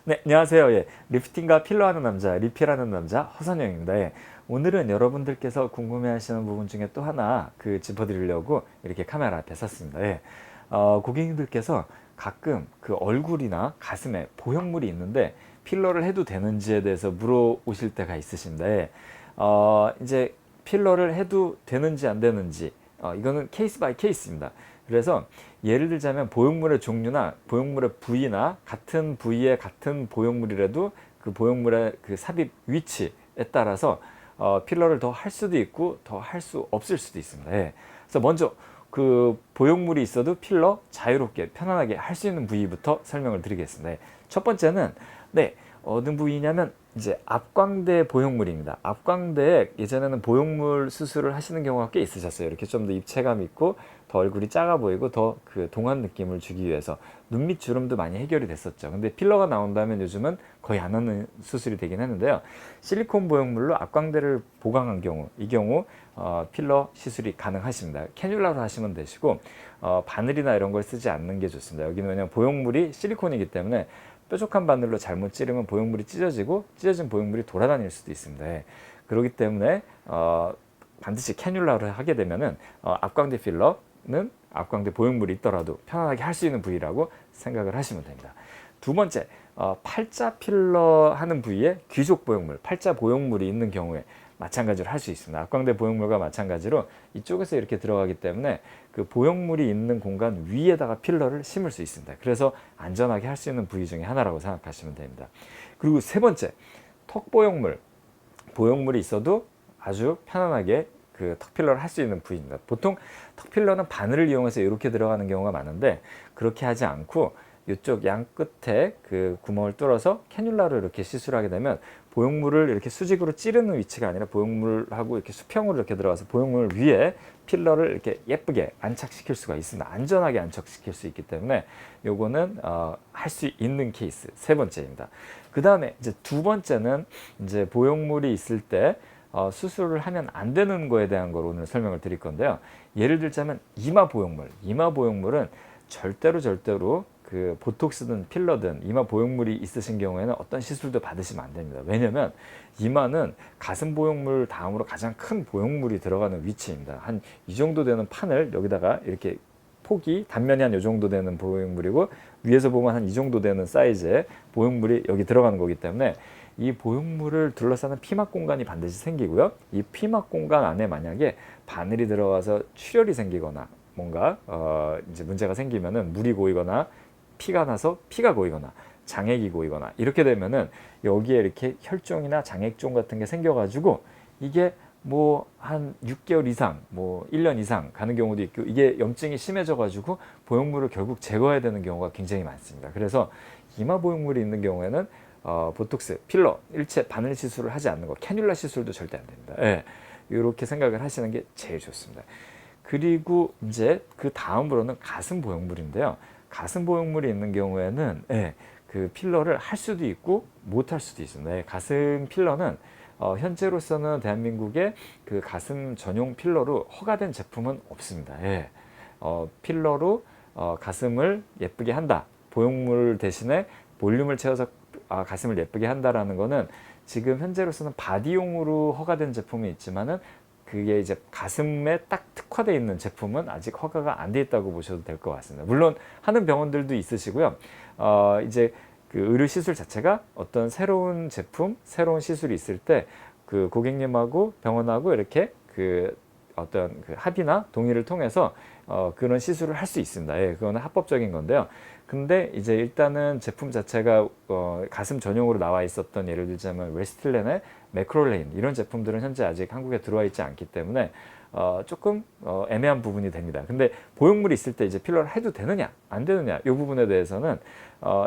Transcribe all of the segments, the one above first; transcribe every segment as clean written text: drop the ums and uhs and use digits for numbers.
네, 안녕하세요. 예, 리프팅과 필러 하는 남자, 리필하는 남자 허선영입니다. 예, 오늘은 여러분들께서 궁금해하시는 부분 중에 또 하나 짚어드리려고 이렇게 카메라 앞에 섰습니다. 예, 고객님들께서 가끔 그 얼굴이나 가슴에 보형물이 있는데 필러를 해도 되는지에 대해서 물어오실 때가 있으십니다. 예, 이제 필러를 해도 되는지 안 되는지 이거는 케이스 바이 케이스입니다. 그래서 예를 들자면 보형물의 종류나 보형물의 부위나 같은 부위의 같은 보형물이라도 그 보형물의 그 삽입 위치에 따라서 필러를 더 할 수도 있고 더 할 수 없을 수도 있습니다. 예. 그래서 먼저 그 보형물이 있어도 필러 자유롭게 편안하게 할 수 있는 부위부터 설명을 드리겠습니다. 예. 첫 번째는 어느 부위냐면 이제 앞광대 보형물입니다. 앞광대에 예전에는 보형물 수술을 하시는 경우가 꽤 있으셨어요. 이렇게 좀 더 입체감 있고 더 얼굴이 작아 보이고 더 그 동안 느낌을 주기 위해서 눈밑 주름도 많이 해결이 됐었죠. 근데 필러가 나온다면 요즘은 거의 안 하는 수술이 되긴 했는데요. 실리콘 보형물로 앞광대를 보강한 경우, 이 경우 필러 시술이 가능하십니다. 캐뉼라로 하시면 되시고 바늘이나 이런 걸 쓰지 않는 게 좋습니다. 여기는 왜냐면 보형물이 실리콘이기 때문에 뾰족한 바늘로 잘못 찌르면 보형물이 찢어지고 찢어진 보형물이 돌아다닐 수도 있습니다. 예. 그렇기 때문에 반드시 캐뉼라를 하게 되면은 앞광대 필러는 앞광대 보형물이 있더라도 편안하게 할 수 있는 부위라고 생각을 하시면 됩니다. 두 번째, 팔자 필러 하는 부위에 귀족 보형물, 팔자 보형물이 있는 경우에 마찬가지로 할 수 있습니다. 앞광대 보형물과 마찬가지로 이쪽에서 이렇게 들어가기 때문에 그 보형물이 있는 공간 위에다가 필러를 심을 수 있습니다. 그래서 안전하게 할 수 있는 부위 중에 하나라고 생각하시면 됩니다. 그리고 세 번째, 턱 보형물, 보형물이 있어도 아주 편안하게 그 턱필러를 할 수 있는 부위입니다. 보통 턱필러는 바늘을 이용해서 이렇게 들어가는 경우가 많은데 그렇게 하지 않고 이쪽 양 끝에 그 구멍을 뚫어서 캐뉼라로 이렇게 시술하게 되면 보형물을 이렇게 수직으로 찌르는 위치가 아니라 보형물하고 이렇게 수평으로 이렇게 들어가서 보형물 위에 필러를 이렇게 예쁘게 안착시킬 수가 있습니다. 안전하게 안착시킬 수 있기 때문에 요거는 할 수 있는 케이스 세 번째입니다. 그 다음에 이제 두 번째는 이제 보형물이 있을 때 수술을 하면 안 되는 거에 대한 걸 오늘 설명을 드릴 건데요. 예를 들자면 이마 보형물, 이마 보형물은 절대로 그 보톡스든 필러든 이마 보형물이 있으신 경우에는 어떤 시술도 받으시면 안 됩니다. 왜냐면 이마는 가슴 보형물 다음으로 가장 큰 보형물이 들어가는 위치입니다. 한 이 정도 되는 판을 여기다가 이렇게 폭이 단면이 한 이 정도 되는 보형물이고 위에서 보면 한 이 정도 되는 사이즈의 보형물이 여기 들어가는 거기 때문에 이 보형물을 둘러싸는 피막 공간이 반드시 생기고요. 이 피막 공간 안에 만약에 바늘이 들어가서 출혈이 생기거나 뭔가 이제 문제가 생기면은 물이 고이거나 피가 나서 피가 고이거나 장액이 고이거나 이렇게 되면은 여기에 이렇게 혈종이나 장액종 같은 게 생겨가지고 이게 뭐 한 6개월 이상, 뭐 1년 이상 가는 경우도 있고 이게 염증이 심해져가지고 보형물을 결국 제거해야 되는 경우가 굉장히 많습니다. 그래서 이마 보형물이 있는 경우에는 보톡스, 필러, 일체 바늘 시술을 하지 않는 거, 캐뉼라 시술도 절대 안 됩니다. 예, 이렇게 생각을 하시는 게 제일 좋습니다. 그리고 이제 그 다음으로는 가슴 보형물인데요. 가슴 보형물이 있는 경우에는 그 필러를 할 수도 있고 못 할 수도 있습니다. 가슴 필러는 현재로서는 대한민국에 그 가슴 전용 필러로 허가된 제품은 없습니다. 필러로 가슴을 예쁘게 한다. 보형물 대신에 볼륨을 채워서 가슴을 예쁘게 한다라는 거는 지금 현재로서는 바디용으로 허가된 제품이 있지만은 그게 이제 가슴에 딱 특화되어 있는 제품은 아직 허가가 안 돼 있다고 보셔도 될 것 같습니다. 물론 하는 병원들도 있으시고요. 이제 그 의료 시술 자체가 어떤 새로운 제품, 새로운 시술이 있을 때 그 고객님하고 병원하고 이렇게 그 어떤 그 합의나 동의를 통해서 그런 시술을 할 수 있습니다. 그거는 합법적인 건데요. 근데 이제 일단은 제품 자체가 가슴 전용으로 나와 있었던 예를 들자면 웨스틀렌의 매크롤레인 이런 제품들은 현재 아직 한국에 들어와 있지 않기 때문에 조금 애매한 부분이 됩니다. 근데 보형물이 있을 때 이제 필러를 해도 되느냐 안 되느냐 이 부분에 대해서는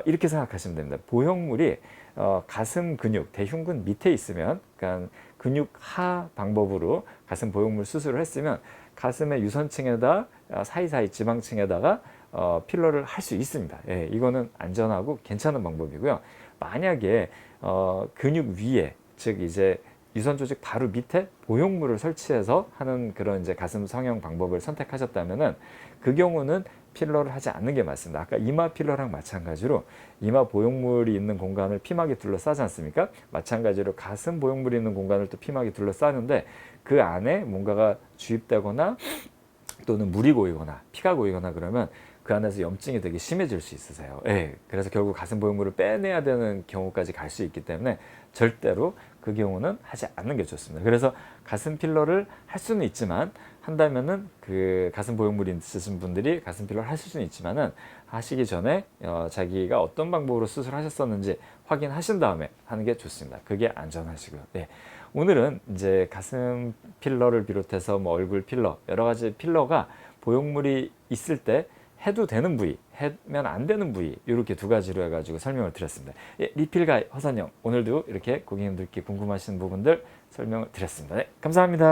이렇게 생각하시면 됩니다. 보형물이 가슴 근육, 대흉근 밑에 있으면 그러니까 근육 하 방법으로 가슴 보형물 수술을 했으면 가슴의 유선층에다 사이사이 지방층에다가 필러를 할 수 있습니다. 이거는 안전하고 괜찮은 방법이고요. 만약에 근육 위에 즉 이제 유선 조직 바로 밑에 보형물을 설치해서 하는 그런 이제 가슴 성형 방법을 선택하셨다면은 그 경우는 필러를 하지 않는 게 맞습니다. 아까 이마 필러랑 마찬가지로 이마 보형물이 있는 공간을 피막이 둘러싸지 않습니까? 마찬가지로 가슴 보형물이 있는 공간을 또 피막이 둘러싸는데 그 안에 뭔가가 주입되거나 또는 물이 고이거나 피가 고이거나 그러면 그 안에서 염증이 되게 심해질 수 있으세요. 예, 그래서 결국 가슴 보형물을 빼내야 되는 경우까지 갈 수 있기 때문에 절대로 그 경우는 하지 않는 게 좋습니다. 그래서 가슴 필러를 할 수는 있지만 한다면은 그 가슴 보형물이 있으신 분들이 가슴 필러를 하실 수는 있지만은 하시기 전에 자기가 어떤 방법으로 수술하셨었는지 확인하신 다음에 하는 게 좋습니다. 그게 안전하시고요. 네. 오늘은 이제 가슴 필러를 비롯해서 뭐 얼굴 필러 여러 가지 필러가 보형물이 있을 때 해도 되는 부위, 하면 안 되는 부위 이렇게 두 가지로 해가지고 설명을 드렸습니다. 예, 리필 가이 허선영 오늘도 이렇게 고객님들께 궁금하신 부분들 설명을 드렸습니다. 네, 감사합니다.